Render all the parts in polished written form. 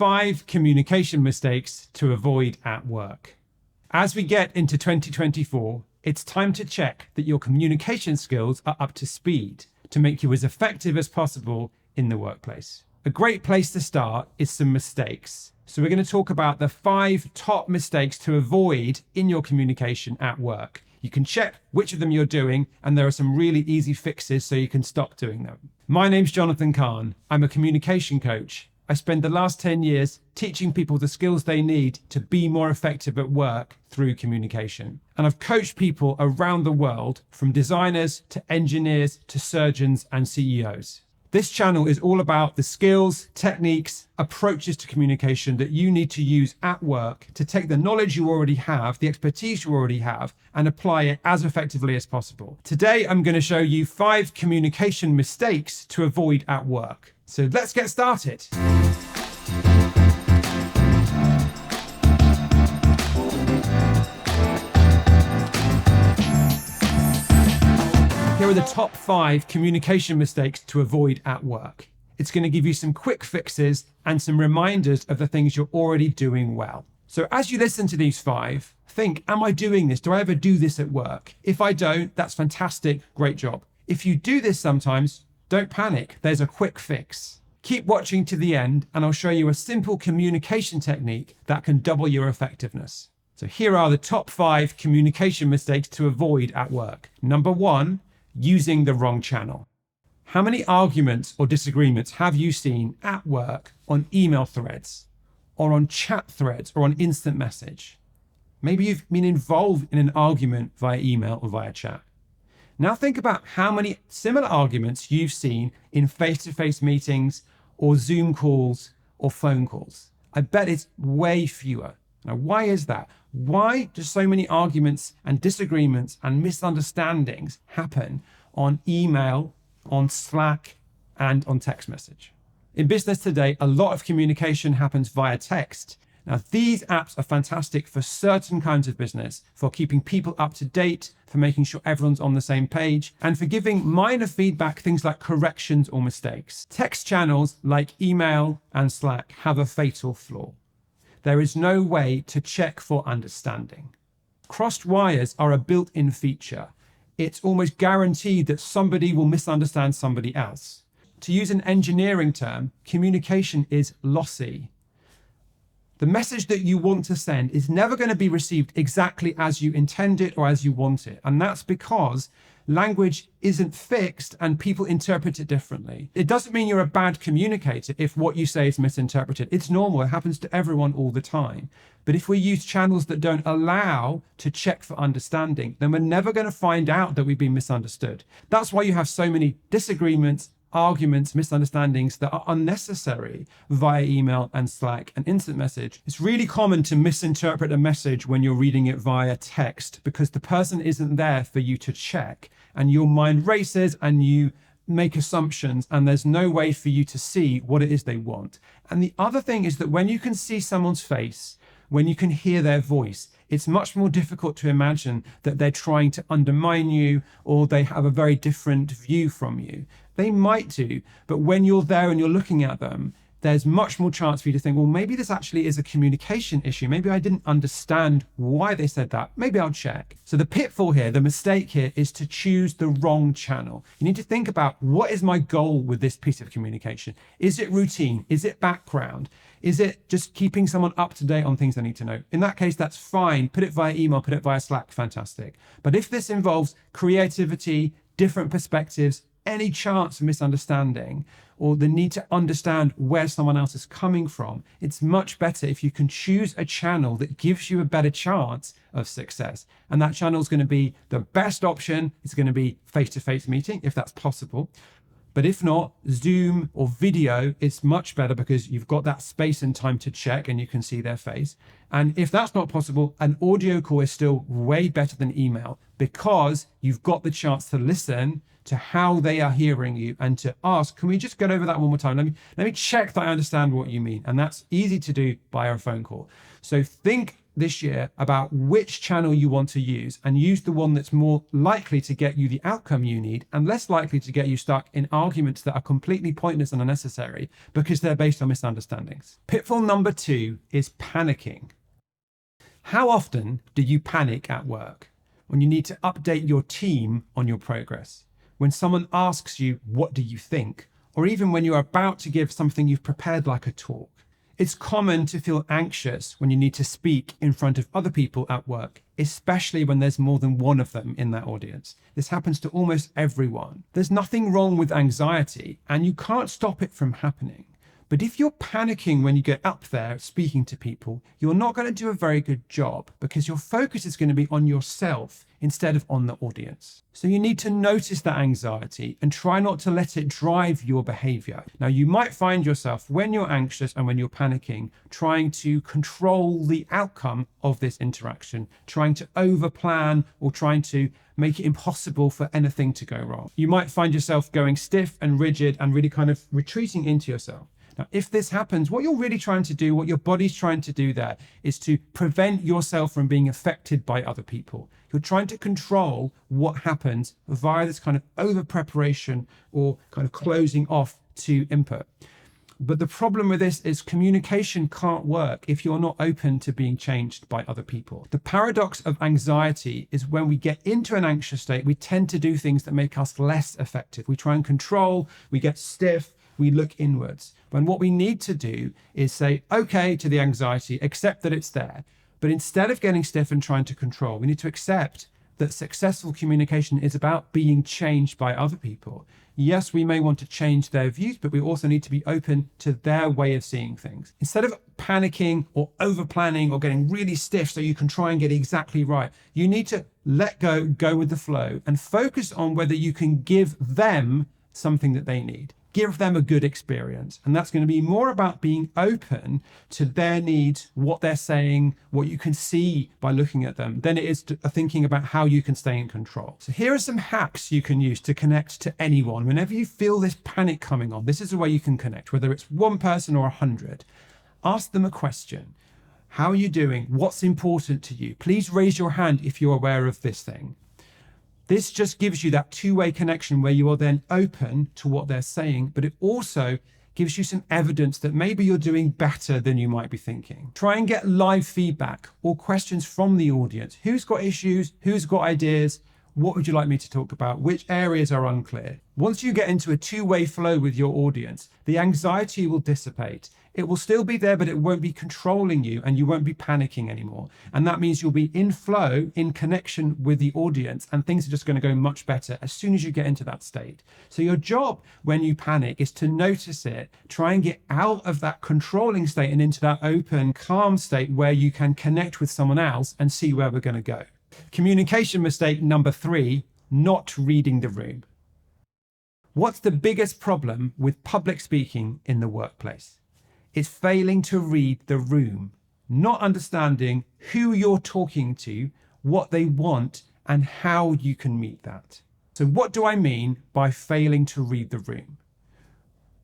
5 communication mistakes to avoid at work. As we get into 2024, it's time to check that your communication skills are up to speed to make you as effective as possible in the workplace. A great place to start is some mistakes. So we're going to talk about the 5 top mistakes to avoid in your communication at work. You can check which of them you're doing, and there are some really easy fixes so you can stop doing them. My name's Jonathan Kahn. I'm a communication coach. I spend the last 10 years teaching people the skills they need to be more effective at work through communication. And I've coached people around the world, from designers to engineers to surgeons and CEOs. This channel is all about the skills, techniques, approaches to communication that you need to use at work to take the knowledge you already have, the expertise you already have, and apply it as effectively as possible. Today, I'm going to show you 5 communication mistakes to avoid at work. So let's get started. Here are the top 5 communication mistakes to avoid at work. It's going to give you some quick fixes and some reminders of the things you're already doing well. So as you listen to these 5, think, am I doing this? Do I ever do this at work? If I don't, that's fantastic, great job. If you do this sometimes, don't panic, there's a quick fix. Keep watching to the end and I'll show you a simple communication technique that can double your effectiveness. So here are the top 5 communication mistakes to avoid at work. Number 1, using the wrong channel. How many arguments or disagreements have you seen at work on email threads or on chat threads or on instant message? Maybe you've been involved in an argument via email or via chat. Now think about how many similar arguments you've seen in face-to-face meetings or Zoom calls or phone calls. I bet it's way fewer. Now, why is that? Why do so many arguments and disagreements and misunderstandings happen on email, on Slack, and on text message? In business today, a lot of communication happens via text. Now, these apps are fantastic for certain kinds of business, for keeping people up to date, for making sure everyone's on the same page, and for giving minor feedback, things like corrections or mistakes. Text channels like email and Slack have a fatal flaw. There is no way to check for understanding. Crossed wires are a built-in feature. It's almost guaranteed that somebody will misunderstand somebody else. To use an engineering term, communication is lossy. The message that you want to send is never going to be received exactly as you intend it or as you want it. And that's because language isn't fixed and people interpret it differently. It doesn't mean you're a bad communicator if what you say is misinterpreted. It's normal. It happens to everyone all the time. But if we use channels that don't allow to check for understanding, then we're never going to find out that we've been misunderstood. That's why you have so many disagreements, arguments, misunderstandings that are unnecessary via email and Slack and instant message. It's really common to misinterpret a message when you're reading it via text because the person isn't there for you to check, and your mind races and you make assumptions and there's no way for you to see what it is they want. And the other thing is that when you can see someone's face, when you can hear their voice, it's much more difficult to imagine that they're trying to undermine you or they have a very different view from you. They might do, but when you're there and you're looking at them, there's much more chance for you to think, well, maybe this actually is a communication issue. Maybe I didn't understand why they said that. Maybe I'll check. So the pitfall here, the mistake here, is to choose the wrong channel. You need to think about, what is my goal with this piece of communication? Is it routine? Is it background? Is it just keeping someone up to date on things they need to know? In that case, that's fine. Put it via email, put it via Slack, fantastic. But if this involves creativity, different perspectives, any chance of misunderstanding, or the need to understand where someone else is coming from, it's much better if you can choose a channel that gives you a better chance of success. And that channel is going to be the best option. It's going to be face-to-face meeting, if that's possible. But if not, Zoom or video is much better because you've got that space and time to check and you can see their face. And if that's not possible, an audio call is still way better than email because you've got the chance to listen to how they are hearing you and to ask, can we just go over that one more time? Let me check that I understand what you mean. And that's easy to do via a phone call. So think this year about which channel you want to use and use the one that's more likely to get you the outcome you need and less likely to get you stuck in arguments that are completely pointless and unnecessary because they're based on misunderstandings. Pitfall number 2 is panicking. How often do you panic at work? When you need to update your team on your progress? When someone asks you, what do you think? Or even when you're about to give something you've prepared like a talk? It's common to feel anxious when you need to speak in front of other people at work, especially when there's more than one of them in that audience. This happens to almost everyone. There's nothing wrong with anxiety, and you can't stop it from happening. But if you're panicking when you get up there speaking to people, you're not going to do a very good job because your focus is going to be on yourself instead of on the audience. So you need to notice that anxiety and try not to let it drive your behavior. Now, you might find yourself when you're anxious and when you're panicking, trying to control the outcome of this interaction, trying to overplan or trying to make it impossible for anything to go wrong. You might find yourself going stiff and rigid and really kind of retreating into yourself. Now, if this happens, what you're really trying to do, what your body's trying to do there is to prevent yourself from being affected by other people. You're trying to control what happens via this kind of over preparation or kind of closing off to input. But the problem with this is communication can't work if you're not open to being changed by other people. The paradox of anxiety is when we get into an anxious state, we tend to do things that make us less effective. We try and control, we get stiff, we look inwards. When what we need to do is say, okay, to the anxiety, accept that it's there. But instead of getting stiff and trying to control, we need to accept that successful communication is about being changed by other people. Yes, we may want to change their views, but we also need to be open to their way of seeing things. Instead of panicking or over planning or getting really stiff so you can try and get it exactly right, you need to let go, go with the flow, and focus on whether you can give them something that they need. Give them a good experience. And that's going to be more about being open to their needs, what they're saying, what you can see by looking at them, than it is thinking about how you can stay in control. So here are some hacks you can use to connect to anyone. Whenever you feel this panic coming on, this is a way you can connect, whether it's one person or 100. Ask them a question. How are you doing? What's important to you? Please raise your hand if you're aware of this thing. This just gives you that two-way connection where you are then open to what they're saying, but it also gives you some evidence that maybe you're doing better than you might be thinking. Try and get live feedback or questions from the audience. Who's got issues? Who's got ideas? What would you like me to talk about? Which areas are unclear? Once you get into a two-way flow with your audience, the anxiety will dissipate. It will still be there, but it won't be controlling you and you won't be panicking anymore. And that means you'll be in flow, in connection with the audience, and things are just going to go much better as soon as you get into that state. So your job when you panic is to notice it, try and get out of that controlling state and into that open, calm state where you can connect with someone else and see where we're going to go. Communication mistake number 3, not reading the room. What's the biggest problem with public speaking in the workplace? It's failing to read the room, not understanding who you're talking to, what they want, and how you can meet that. So what do I mean by failing to read the room?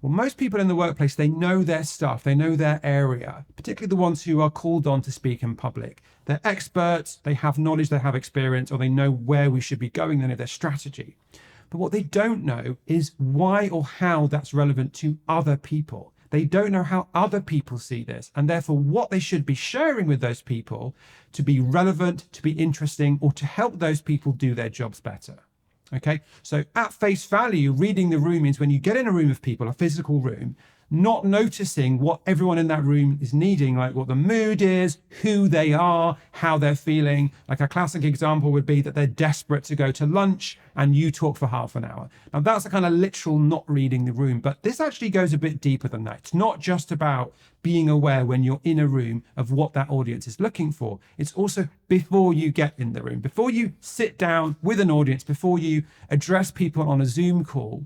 Well, most people in the workplace, they know their stuff, they know their area, particularly the ones who are called on to speak in public. They're experts, they have knowledge, they have experience, or they know where we should be going, they know their strategy. But what they don't know is why or how that's relevant to other people. They don't know how other people see this, and therefore what they should be sharing with those people to be relevant, to be interesting, or to help those people do their jobs better. Okay, so at face value, reading the room means when you get in a room of people, a physical room, not noticing what everyone in that room is needing, like what the mood is, who they are, how they're feeling. Like a classic example would be that they're desperate to go to lunch and you talk for half an hour. Now that's a kind of literal not reading the room, but this actually goes a bit deeper than that. It's not just about being aware when you're in a room of what that audience is looking for. It's also before you get in the room, before you sit down with an audience, before you address people on a Zoom call,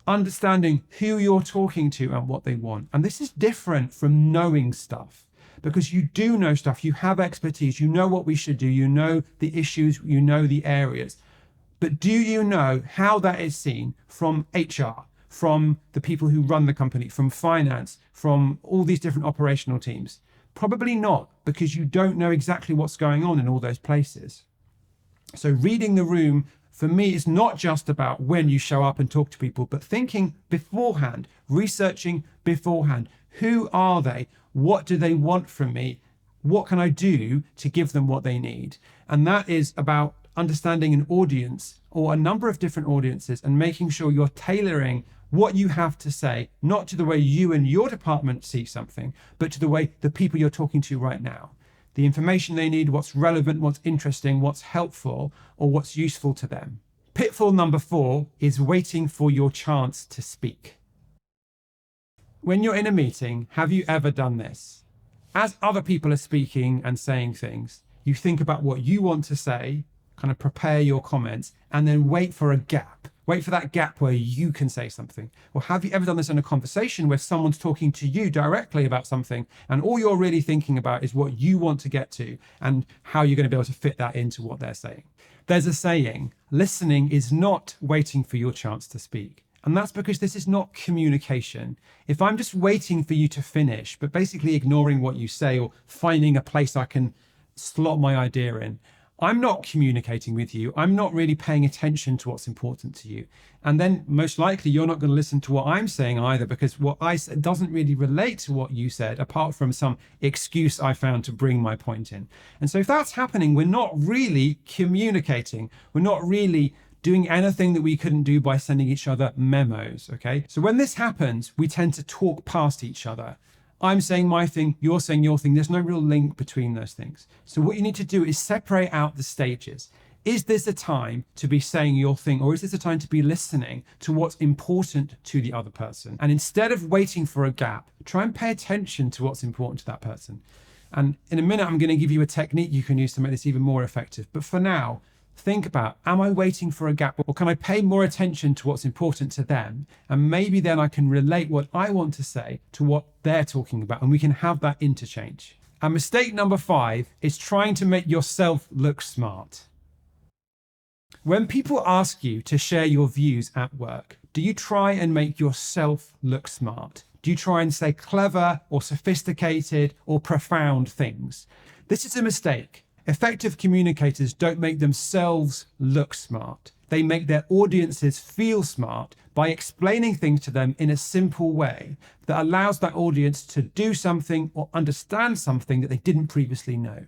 understanding who you're talking to and what they want. And this is different from knowing stuff, because you do know stuff, you have expertise, you know what we should do, you know the issues, you know the areas. But do you know how that is seen from HR, from the people who run the company, from finance, from all these different operational teams? Probably not, because you don't know exactly what's going on in all those places. So reading the room, for me, is not just about when you show up and talk to people, but thinking beforehand, researching beforehand. Who are they? What do they want from me? What can I do to give them what they need? And that is about understanding an audience or a number of different audiences and making sure you're tailoring what you have to say, not to the way you and your department see something, but to the way the people you're talking to right now. The information they need, what's relevant, what's interesting, what's helpful, or what's useful to them. Pitfall number 4 is waiting for your chance to speak. When you're in a meeting, have you ever done this? As other people are speaking and saying things, you think about what you want to say, kind of prepare your comments, and then wait for a gap. Wait for that gap where you can say something. Or have you ever done this in a conversation where someone's talking to you directly about something and all you're really thinking about is what you want to get to and how you're going to be able to fit that into what they're saying? There's a saying, listening is not waiting for your chance to speak. And that's because this is not communication. If I'm just waiting for you to finish, but basically ignoring what you say or finding a place I can slot my idea in, I'm not communicating with you. I'm not really paying attention to what's important to you. And then most likely you're not going to listen to what I'm saying either, because what I said doesn't really relate to what you said, apart from some excuse I found to bring my point in. And so if that's happening, we're not really communicating. We're not really doing anything that we couldn't do by sending each other memos, okay? So when this happens, we tend to talk past each other. I'm saying my thing, you're saying your thing. There's no real link between those things. So what you need to do is separate out the stages. Is this a time to be saying your thing, or is this a time to be listening to what's important to the other person? And instead of waiting for a gap, try and pay attention to what's important to that person. And in a minute, I'm going to give you a technique you can use to make this even more effective. But for now, think about, am I waiting for a gap, or can I pay more attention to what's important to them? And maybe then I can relate what I want to say to what they're talking about, and we can have that interchange. And mistake number 5 is trying to make yourself look smart. When people ask you to share your views at work, do you try and make yourself look smart? Do you try and say clever or sophisticated or profound things? This is a mistake. Effective communicators don't make themselves look smart. They make their audiences feel smart by explaining things to them in a simple way that allows that audience to do something or understand something that they didn't previously know.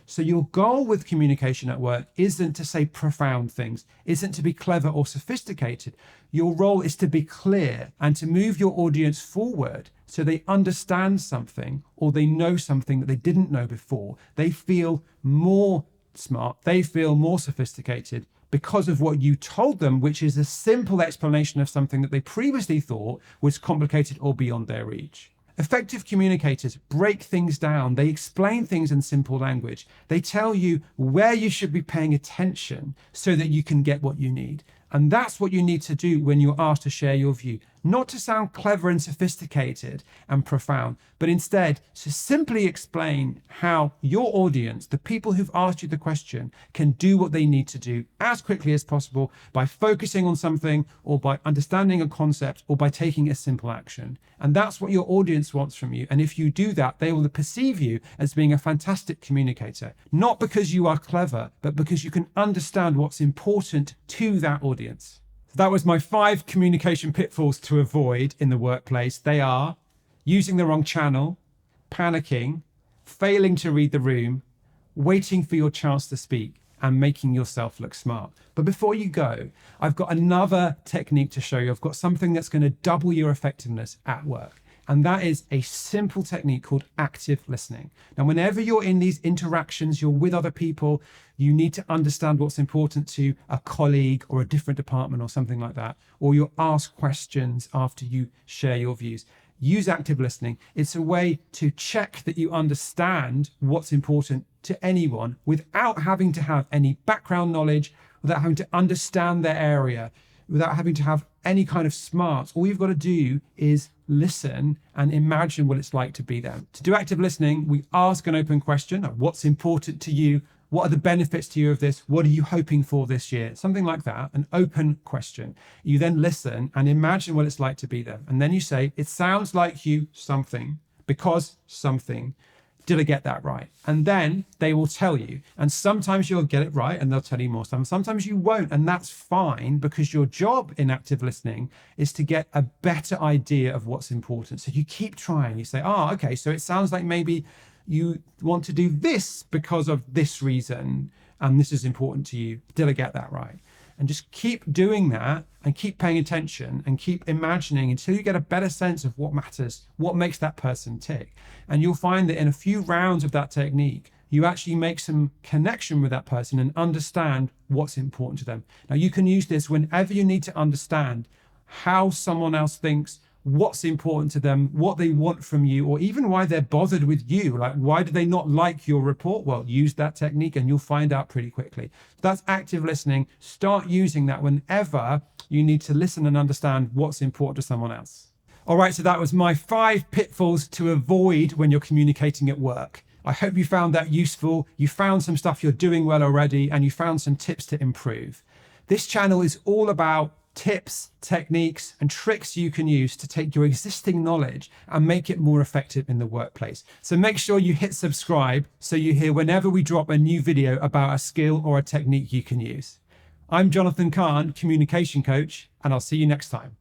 So your goal with communication at work isn't to say profound things, isn't to be clever or sophisticated. Your role is to be clear and to move your audience forward so they understand something or they know something that they didn't know before. They feel more smart, they feel more sophisticated because of what you told them, which is a simple explanation of something that they previously thought was complicated or beyond their reach. Effective communicators break things down. They explain things in simple language. They tell you where you should be paying attention so that you can get what you need. And that's what you need to do when you're asked to share your view. Not to sound clever and sophisticated and profound, but instead to simply explain how your audience, the people who've asked you the question, can do what they need to do as quickly as possible by focusing on something or by understanding a concept or by taking a simple action. And that's what your audience wants from you. And if you do that, they will perceive you as being a fantastic communicator, not because you are clever, but because you can understand what's important to that audience. So that was my 5 communication pitfalls to avoid in the workplace. They are using the wrong channel, panicking, failing to read the room, waiting for your chance to speak, and making yourself look smart. But before you go, I've got another technique to show you. I've got something that's going to double your effectiveness at work. And that is a simple technique called active listening. Now, whenever you're in these interactions, you're with other people, you need to understand what's important to a colleague or a different department or something like that, or you'll ask questions after you share your views. Use active listening. It's a way to check that you understand what's important to anyone without having to have any background knowledge, without having to understand their area, without having to have any kind of smarts. All you've got to do is listen and imagine what it's like to be them. To do active listening, we ask an open question of what's important to you. What are the benefits to you of this? What are you hoping for this year? Something like that, an open question. You then listen and imagine what it's like to be them. And then you say, it sounds like you something, because something. Did I get that right? And then they will tell you. And sometimes you'll get it right and they'll tell you more stuff. Sometimes you won't. And that's fine, because your job in active listening is to get a better idea of what's important. So you keep trying. You say, oh, okay, so it sounds like maybe you want to do this because of this reason, and this is important to you. Did I get that right? And just keep doing that and keep paying attention and keep imagining until you get a better sense of what matters, what makes that person tick. And you'll find that in a few rounds of that technique, you actually make some connection with that person and understand what's important to them. Now, you can use this whenever you need to understand how someone else thinks, what's important to them, what they want from you, or even why they're bothered with you. Like, why do they not like your report? Well, use that technique and you'll find out pretty quickly. So that's active listening. Start using that whenever you need to listen and understand what's important to someone else. All right, so that was my 5 pitfalls to avoid when you're communicating at work. I hope you found that useful. You found some stuff you're doing well already, and you found some tips to improve. This channel is all about tips, techniques, and tricks you can use to take your existing knowledge and make it more effective in the workplace. So make sure you hit subscribe so you hear whenever we drop a new video about a skill or a technique you can use. I'm Jonathan Kahn, communication coach, and I'll see you next time.